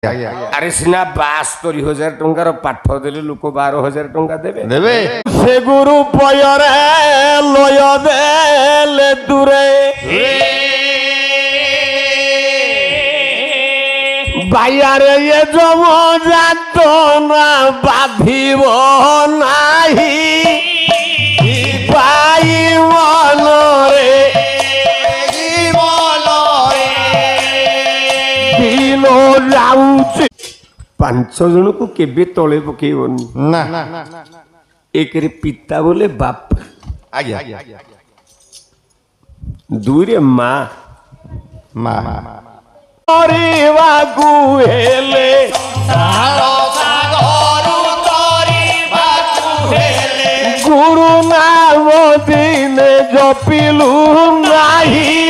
আরে সিনা ৭২,০০০ টঙ্কার পাঠ দেলে লোক ১২,০০০ টঙ্কা দেবে দেবে সে গুরু পয়রে লয় দেলে দূরে বাইয়ারে এ জমজাত না বাঁধিব নাহি পাই মনরে দিল যাଉଛି 5 ଜଣକୁ କେବେ ତଳେ ପକେଇବନି ନା ଏକରେ ପିତା ବୋଲେ ବାପ ଆଜ୍ଞା ଦୁଇରେ ମା ମା କରିବାକୁ ହେଲେ ଗୁରୁ ନାମ ଦିନେ ଜପିଲୁ ନାହିଁ